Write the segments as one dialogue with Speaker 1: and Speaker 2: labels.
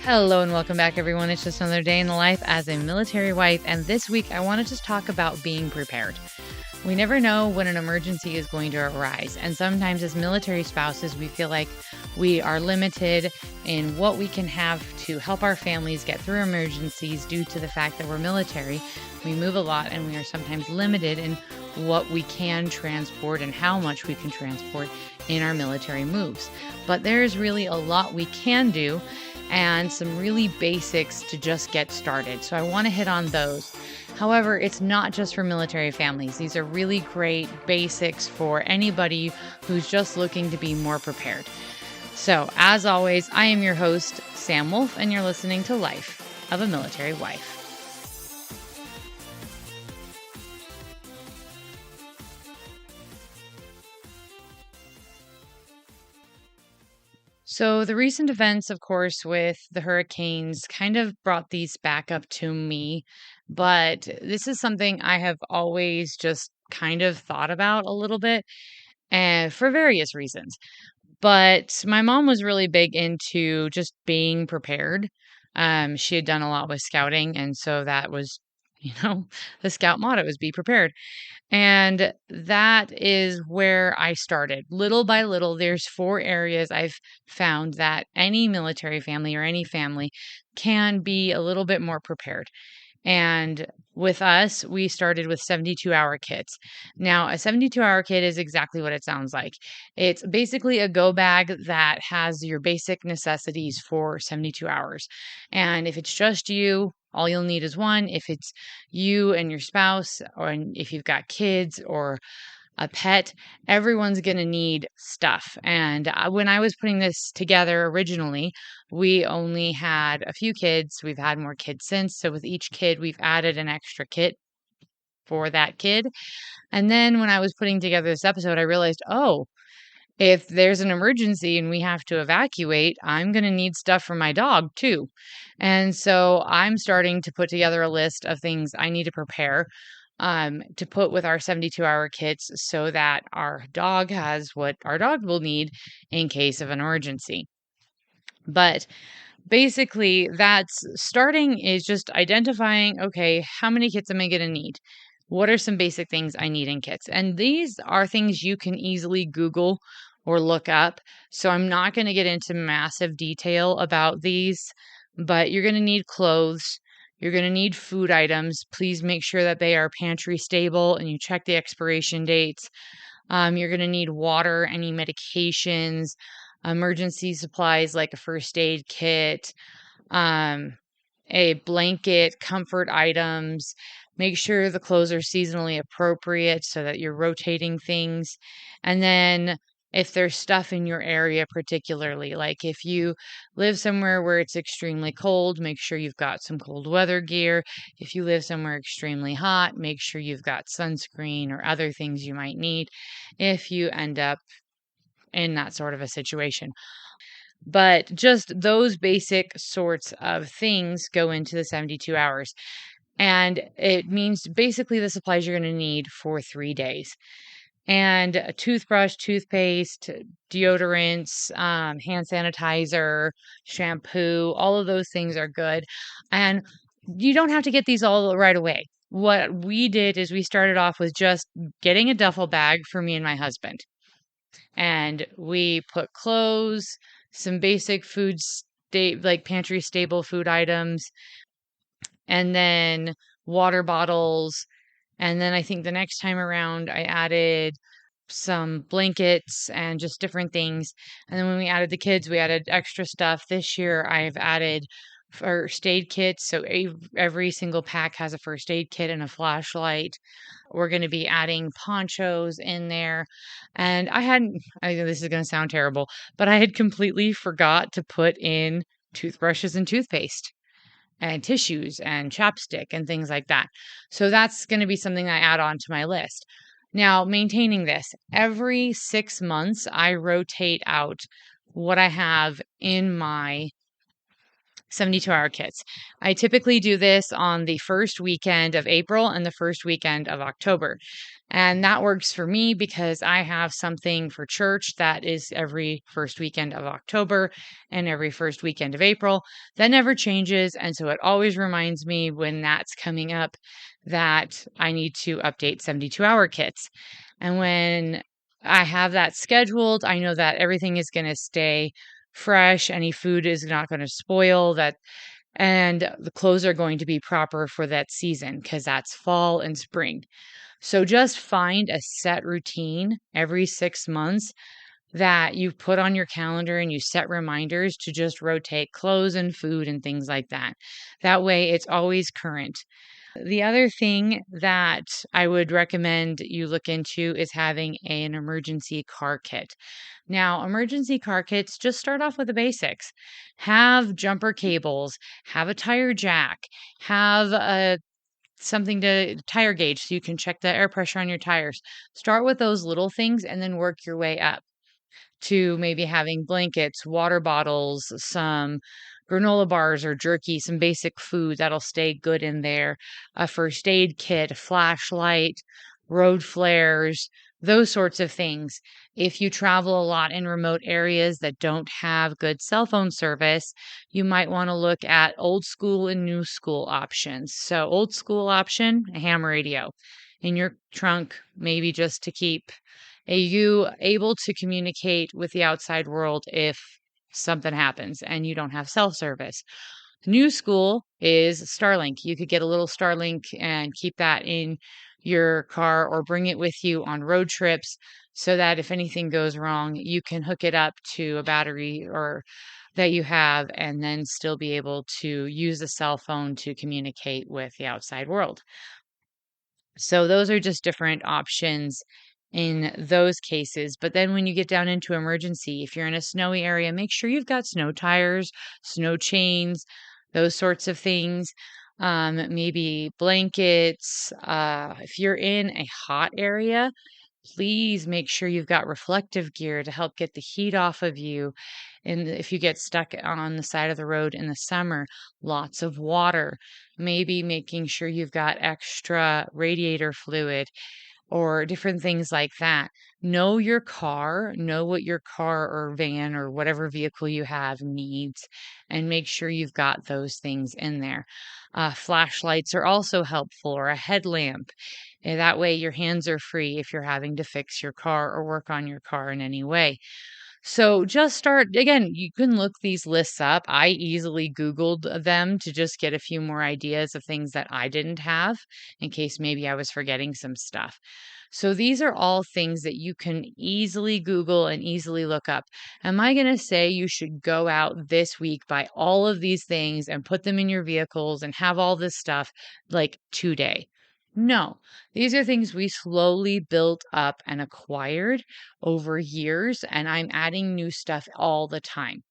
Speaker 1: Hello and welcome back, everyone. It's just another day in the life as a military wife, and this week I want to just talk about being prepared. We never know when an emergency is going to arise, and sometimes as military spouses, we feel like we are limited in what we can have to help our families get through emergencies due to the fact that we're military. We move a lot, and we are sometimes limited in what we can transport and how much we can transport in our military moves. But there is really a lot we can do and some really basics to just get started. So I want to hit on those. However, it's not just for military families. These are really great basics for anybody who's just looking to be more prepared. So, as always, I am your host, Sam Wolf, and you're listening to Life of a Military Wife. So the recent events, of course, with the hurricanes kind of brought these back up to me, but this is something I have always just kind of thought about a little bit, and for various reasons. But my mom was really big into just being prepared. She had done a lot with scouting, and so that was, the scout motto was be prepared. And that is where I started. Little by little, there's 4 areas I've found that any military family or any family can be a little bit more prepared. And with us, we started with 72-hour kits. Now, a 72-hour kit is exactly what it sounds like. It's basically a go bag that has your basic necessities for 72 hours. And if it's just you, all you'll need is one. If it's you and your spouse, or if you've got kids or a pet, everyone's going to need stuff. And when I was putting this together originally, we only had a few kids. We've had more kids since. So with each kid, we've added an extra kit for that kid. And then when I was putting together this episode, I realized, if there's an emergency and we have to evacuate, I'm going to need stuff for my dog too. And so I'm starting to put together a list of things I need to prepare to put with our 72-hour kits so that our dog has what our dog will need in case of an emergency. But basically, that's starting is just identifying, okay, how many kits am I going to need? What are some basic things I need in kits? And these are things you can easily Google or look up. So I'm not going to get into massive detail about these, but you're going to need clothes. You're going to need food items. Please make sure that they are pantry stable and you check the expiration dates. You're going to need water, any medications, emergency supplies like a first aid kit, a blanket, comfort items. Make sure the clothes are seasonally appropriate so that you're rotating things. And then if there's stuff in your area, particularly, like if you live somewhere where it's extremely cold, make sure you've got some cold weather gear. If you live somewhere extremely hot, make sure you've got sunscreen or other things you might need if you end up in that sort of a situation. But just those basic sorts of things go into the 72 hours. And it means basically the supplies you're going to need for 3 days. And a toothbrush, toothpaste, deodorants, hand sanitizer, shampoo, all of those things are good. And you don't have to get these all right away. What we did is we started off with just getting a duffel bag for me and my husband. And we put clothes, some basic food, like pantry stable food items, and then water bottles. And then I think the next time around, I added some blankets and just different things. And then when we added the kids, we added extra stuff. This year, I've added first aid kits. So every single pack has a first aid kit and a flashlight. We're going to be adding ponchos in there. And I know this is going to sound terrible, but I had completely forgot to put in toothbrushes and toothpaste and tissues and chapstick and things like that. So that's going to be something I add on to my list. Now, maintaining this, every 6 months, I rotate out what I have in my 72-hour kits. I typically do this on the first weekend of April and the first weekend of October. And that works for me because I have something for church that is every first weekend of October and every first weekend of April. That never changes. And so it always reminds me when that's coming up that I need to update 72-hour kits. And when I have that scheduled, I know that everything is going to stay fresh. Any food is not going to spoil that, and the clothes are going to be proper for that season because that's fall and spring. So just find a set routine every 6 months that you put on your calendar and you set reminders to just rotate clothes and food and things like that. That way it's always current. The other thing that I would recommend you look into is having an emergency car kit. Now, emergency car kits, just start off with the basics. Have jumper cables, have a tire jack, have a something to tire gauge so you can check the air pressure on your tires. Start with those little things and then work your way up to maybe having blankets, water bottles, some granola bars or jerky, some basic food that'll stay good in there, a first aid kit, a flashlight, road flares, those sorts of things. If you travel a lot in remote areas that don't have good cell phone service, you might want to look at old school and new school options. So, old school option, a ham radio in your trunk, maybe just to keep you able to communicate with the outside world if something happens and you don't have cell service. New school is Starlink. You could get a little Starlink and keep that in your car or bring it with you on road trips so that if anything goes wrong, you can hook it up to a battery or that you have and then still be able to use a cell phone to communicate with the outside world. So those are just different options in those cases. But then when you get down into emergency, if you're in a snowy area, make sure you've got snow tires, snow chains, those sorts of things. Maybe blankets. If you're in a hot area, please make sure you've got reflective gear to help get the heat off of you. And if you get stuck on the side of the road in the summer, lots of water. Maybe making sure you've got extra radiator fluid or different things like that. Know your car, know what your car or van or whatever vehicle you have needs, and make sure you've got those things in there. Flashlights are also helpful, or a headlamp. And that way, your hands are free if you're having to fix your car or work on your car in any way. So just start again, you can look these lists up. I easily Googled them to just get a few more ideas of things that I didn't have in case maybe I was forgetting some stuff. So these are all things that you can easily Google and easily look up. Am I going to say you should go out this week, buy all of these things and put them in your vehicles and have all this stuff like today? No, these are things we slowly built up and acquired over years, and I'm adding new stuff all the time.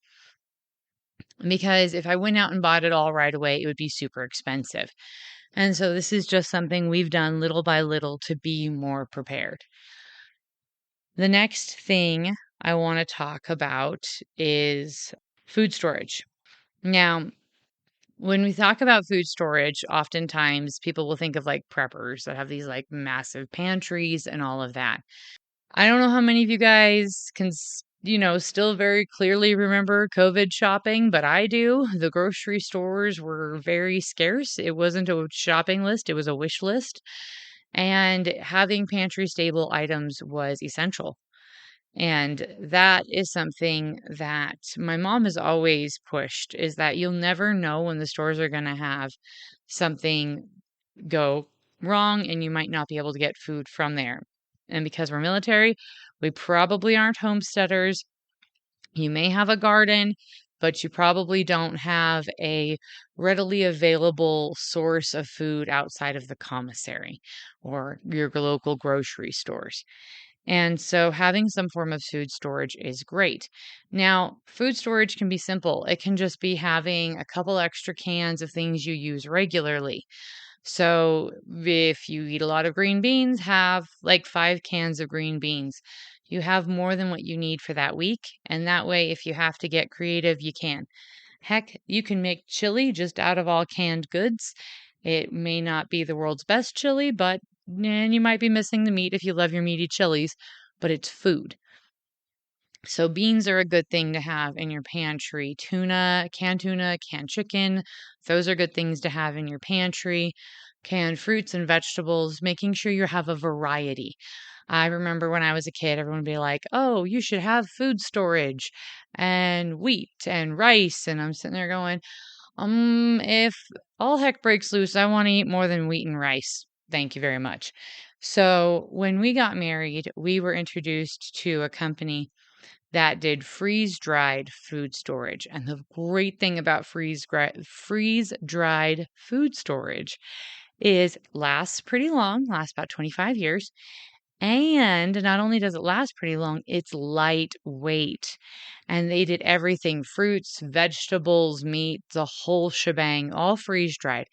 Speaker 1: Because if I went out and bought it all right away, it would be super expensive. And so this is just something we've done little by little to be more prepared. The next thing I want to talk about is food storage. Now, when we talk about food storage, oftentimes people will think of like preppers that have these like massive pantries and all of that. I don't know how many of you guys can, still very clearly remember COVID shopping, but I do. The grocery stores were very scarce. It wasn't a shopping list, it was a wish list. And having pantry stable items was essential. And that is something that my mom has always pushed is that you'll never know when the stores are going to have something go wrong and you might not be able to get food from there. And because we're military, we probably aren't homesteaders. You may have a garden, but you probably don't have a readily available source of food outside of the commissary or your local grocery stores. And so having some form of food storage is great. Now, food storage can be simple. It can just be having a couple extra cans of things you use regularly. So if you eat a lot of green beans, have like 5 cans of green beans. You have more than what you need for that week. And that way, if you have to get creative, you can. Heck, you can make chili just out of all canned goods. It may not be the world's best chili, but and you might be missing the meat if you love your meaty chilies, but it's food. So beans are a good thing to have in your pantry. Tuna, canned chicken, those are good things to have in your pantry. Canned fruits and vegetables, making sure you have a variety. I remember when I was a kid, everyone would be like, "Oh, you should have food storage and wheat and rice." And I'm sitting there going, if all heck breaks loose, I want to eat more than wheat and rice. Thank you very much. So when we got married, we were introduced to a company that did freeze-dried food storage. And the great thing about freeze-dried food storage is lasts pretty long, lasts about 25 years. And not only does it last pretty long, it's lightweight. And they did everything, fruits, vegetables, meat, the whole shebang, all freeze-dried.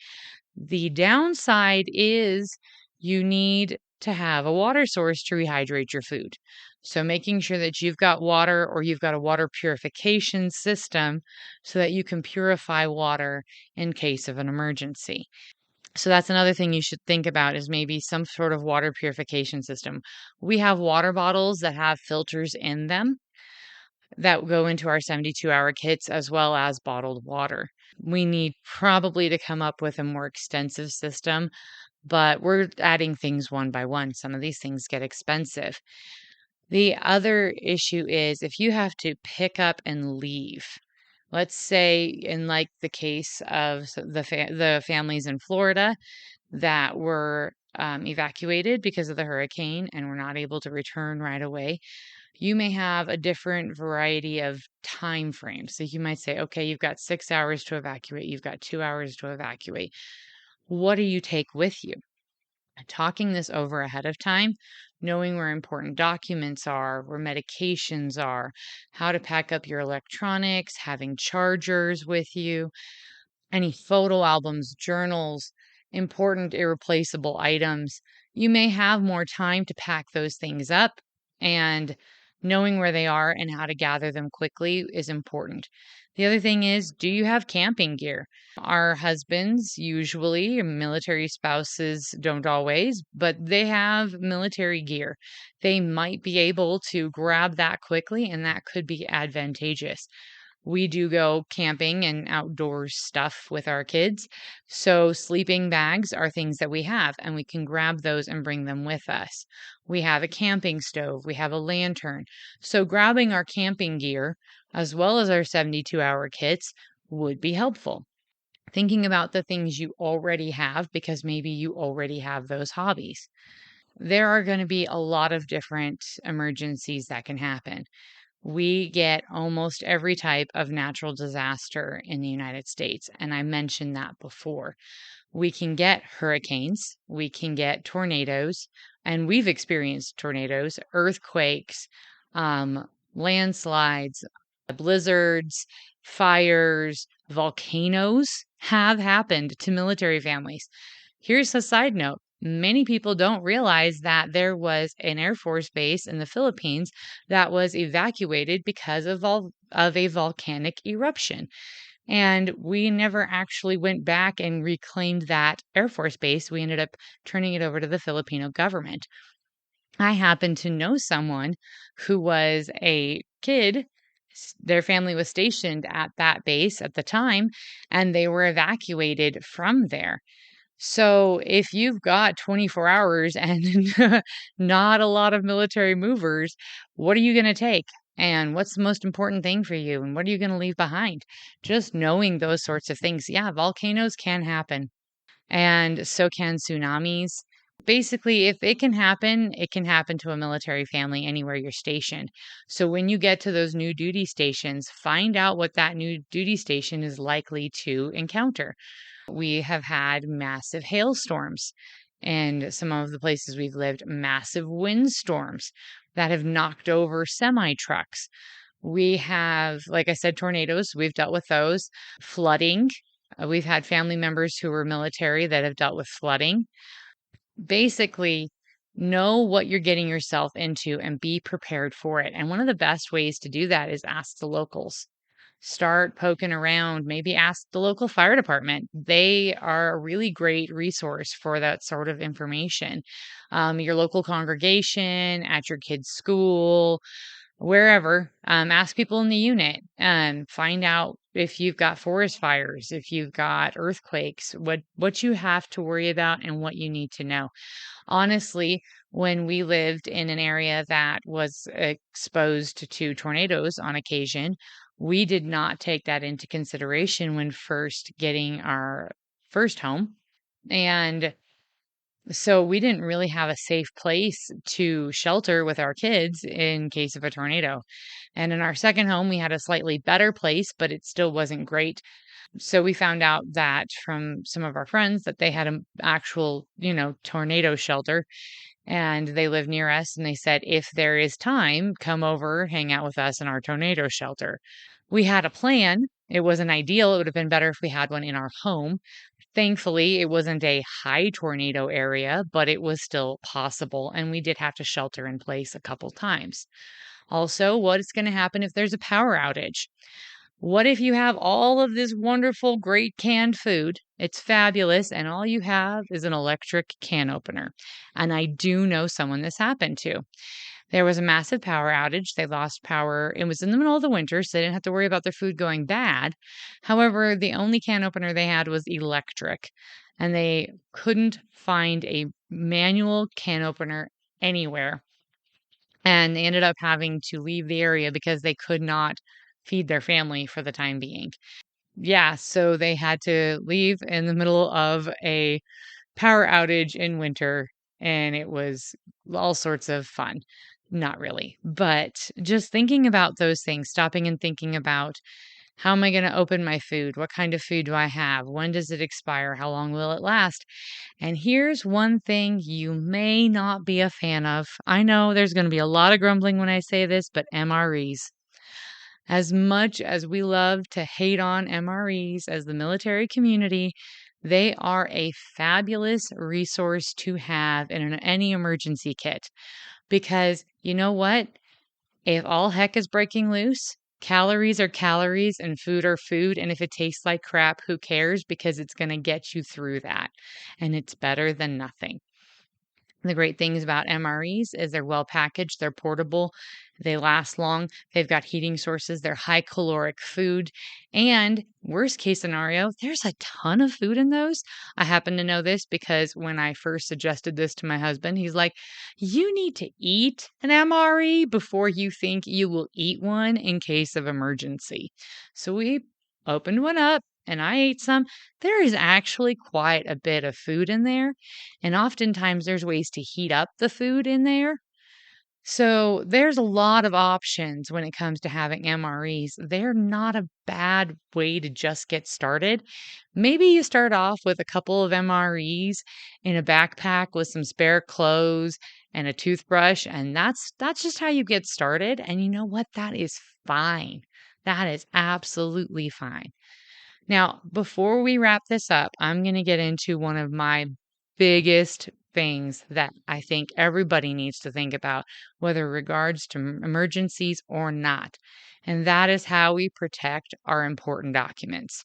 Speaker 1: The downside is you need to have a water source to rehydrate your food. So making sure that you've got water or you've got a water purification system so that you can purify water in case of an emergency. So that's another thing you should think about is maybe some sort of water purification system. We have water bottles that have filters in them that go into our 72-hour kits as well as bottled water. We need probably to come up with a more extensive system, but we're adding things one by one. Some of these things get expensive. The other issue is if you have to pick up and leave. Let's say in like the case of the families in Florida that were evacuated because of the hurricane and were not able to return right away, you may have a different variety of time frames. So you might say, okay, you've got 6 hours to evacuate, you've got 2 hours to evacuate. What do you take with you? Talking this over ahead of time, knowing where important documents are, where medications are, how to pack up your electronics, having chargers with you, any photo albums, journals, important irreplaceable items. You may have more time to pack those things up, and knowing where they are and how to gather them quickly is important. The other thing is, do you have camping gear? Our husbands, usually, military spouses don't always, but they have military gear. They might be able to grab that quickly, and that could be advantageous. We do go camping and outdoors stuff with our kids. So sleeping bags are things that we have, and we can grab those and bring them with us. We have a camping stove. We have a lantern. So grabbing our camping gear as well as our 72-hour kits would be helpful. Thinking about the things you already have because maybe you already have those hobbies. There are going to be a lot of different emergencies that can happen. We get almost every type of natural disaster in the United States, and I mentioned that before. We can get hurricanes, we can get tornadoes, and we've experienced tornadoes, earthquakes, landslides, blizzards, fires, volcanoes have happened to military families. Here's a side note. Many people don't realize that there was an Air Force base in the Philippines that was evacuated because of a volcanic eruption. And we never actually went back and reclaimed that Air Force base. We ended up turning it over to the Filipino government. I happen to know someone who was a kid. Their family was stationed at that base at the time, and they were evacuated from there. So if you've got 24 hours and not a lot of military movers, what are you going to take? And what's the most important thing for you? And what are you going to leave behind? Just knowing those sorts of things. Yeah, volcanoes can happen, and so can tsunamis. Basically, if it can happen to a military family anywhere you're stationed. So when you get to those new duty stations, find out what that new duty station is likely to encounter. We have had massive hailstorms, and some of the places we've lived, massive windstorms that have knocked over semi trucks. We have, like I said, tornadoes. We've dealt with those. Flooding. We've had family members who were military that have dealt with flooding. Basically, know what you're getting yourself into and be prepared for it. And one of the best ways to do that is ask the locals. Start poking around, maybe ask the local fire department. They are a really great resource for that sort of information. Your local congregation, at your kid's school, wherever, ask people in the unit and find out if you've got forest fires, if you've got earthquakes, what you have to worry about and what you need to know. Honestly, when we lived in an area that was exposed to tornadoes on occasion, we did not take that into consideration when first getting our first home. And so we didn't really have a safe place to shelter with our kids in case of a tornado. And in our second home, we had a slightly better place, but it still wasn't great. So we found out that from some of our friends that they had an actual, tornado shelter and they live near us. And they said, if there is time, come over, hang out with us in our tornado shelter. We had a plan. It wasn't ideal. It would have been better if we had one in our home. Thankfully, it wasn't a high tornado area, but it was still possible. And we did have to shelter in place a couple times. Also, what is going to happen if there's a power outage? What if you have all of this wonderful, great canned food? It's fabulous, and all you have is an electric can opener. And I do know someone this happened to. There was a massive power outage. They lost power. It was in the middle of the winter, so they didn't have to worry about their food going bad. However, the only can opener they had was electric, and they couldn't find a manual can opener anywhere. And they ended up having to leave the area because they could not feed their family for the time being. Yeah, so they had to leave in the middle of a power outage in winter, and it was all sorts of fun. Not really, but just thinking about those things, stopping and thinking about how am I going to open my food? What kind of food do I have? When does it expire? How long will it last? And here's one thing you may not be a fan of. I know there's going to be a lot of grumbling when I say this, but MREs. As much as we love to hate on MREs as the military community, they are a fabulous resource to have in any emergency kit. Because you know what? If all heck is breaking loose, calories are calories and food are food. And if it tastes like crap, who cares? Because it's going to get you through that. And it's better than nothing. The great things about MREs is they're well packaged, they're portable, they last long, they've got heating sources, they're high caloric food, and worst case scenario, there's a ton of food in those. I happen to know this because when I first suggested this to my husband, he's like, you need to eat an MRE before you think you will eat one in case of emergency. So we opened one up and I ate some. There is actually quite a bit of food in there. And oftentimes there's ways to heat up the food in there. So there's a lot of options when it comes to having MREs. They're not a bad way to just get started. Maybe you start off with a couple of MREs in a backpack with some spare clothes and a toothbrush, and that's just how you get started. And you know what? That is fine. That is absolutely fine. Now, before we wrap this up, I'm going to get into one of my biggest things that I think everybody needs to think about, whether it regards to emergencies or not. And that is how we protect our important documents.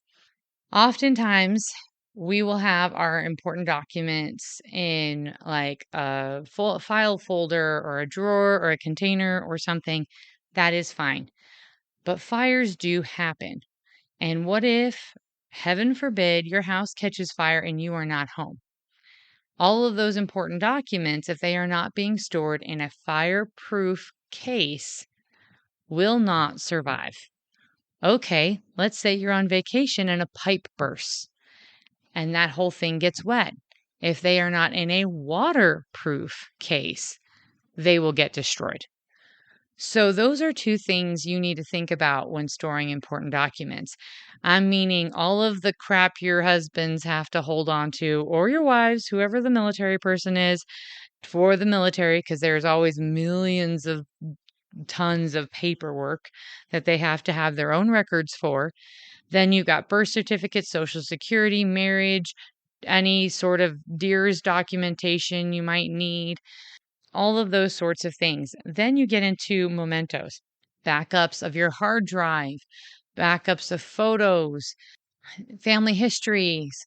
Speaker 1: Oftentimes, we will have our important documents in like a file folder or a drawer or a container or something. That is fine. But fires do happen. And what if, heaven forbid, your house catches fire and you are not home? All of those important documents, if they are not being stored in a fireproof case, will not survive. Okay, let's say you're on vacation and a pipe bursts and that whole thing gets wet. If they are not in a waterproof case, they will get destroyed. So those are two things you need to think about when storing important documents. I'm meaning all of the crap your husbands have to hold on to, or your wives, whoever the military person is, for the military, because there's always millions of tons of paperwork that they have to have their own records for. Then you've got birth certificates, social security, marriage, any sort of DEERS documentation you might need, all of those sorts of things. Then you get into mementos, backups of your hard drive, backups of photos, family histories,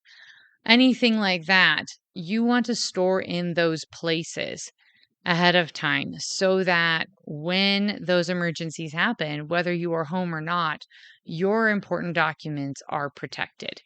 Speaker 1: anything like that. You want to store in those places ahead of time so that when those emergencies happen, whether you are home or not, your important documents are protected.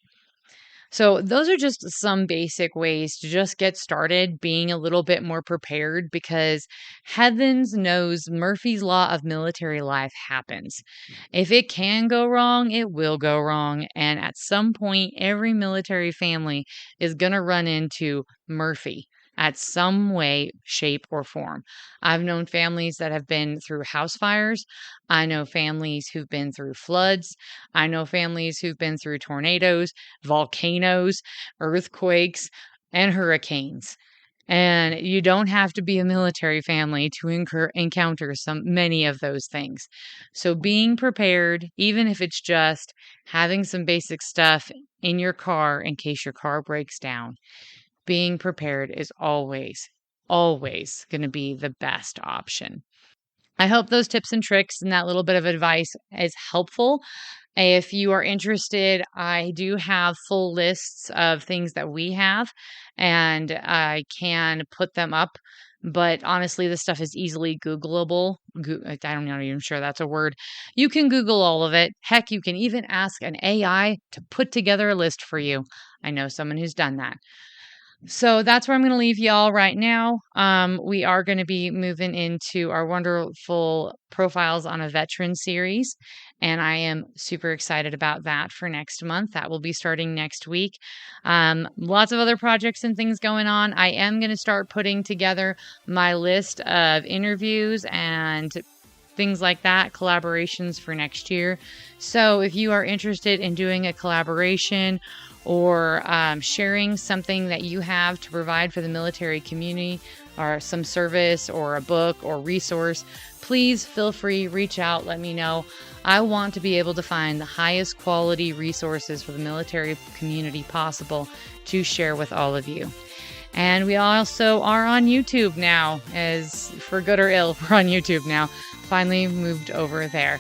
Speaker 1: So, those are just some basic ways to just get started being a little bit more prepared because heavens knows Murphy's Law of military life happens. If it can go wrong, it will go wrong. And at some point, every military family is going to run into Murphy at some way, shape, or form. I've known families that have been through house fires. I know families who've been through floods. I know families who've been through tornadoes, volcanoes, earthquakes, and hurricanes. And you don't have to be a military family to encounter many of those things. So being prepared, even if it's just having some basic stuff in your car in case your car breaks down, being prepared is always, always going to be the best option. I hope those tips and tricks and that little bit of advice is helpful. If you are interested, I do have full lists of things that we have, and I can put them up. But honestly, this stuff is easily Googleable. I'm not even sure that's a word. You can Google all of it. Heck, you can even ask an AI to put together a list for you. I know someone who's done that. So that's where I'm going to leave y'all right now. We are going to be moving into our wonderful profiles on a veteran series, and I am super excited about that for next month. That will be starting next week. Lots of other projects and things going on. I am going to start putting together my list of interviews and things like that, collaborations for next year. So if you are interested in doing a collaboration or sharing something that you have to provide for the military community or some service or a book or resource, please feel free, reach out, let me know. I want to be able to find the highest quality resources for the military community possible to share with all of you. And we also are on YouTube now, as for good or ill, we're on YouTube now. Finally moved over there.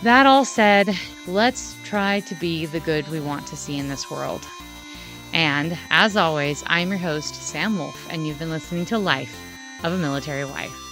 Speaker 1: That all said, let's try to be the good we want to see in this world. And as always, I'm your host, Sam Wolf, and you've been listening to Life of a Military Wife.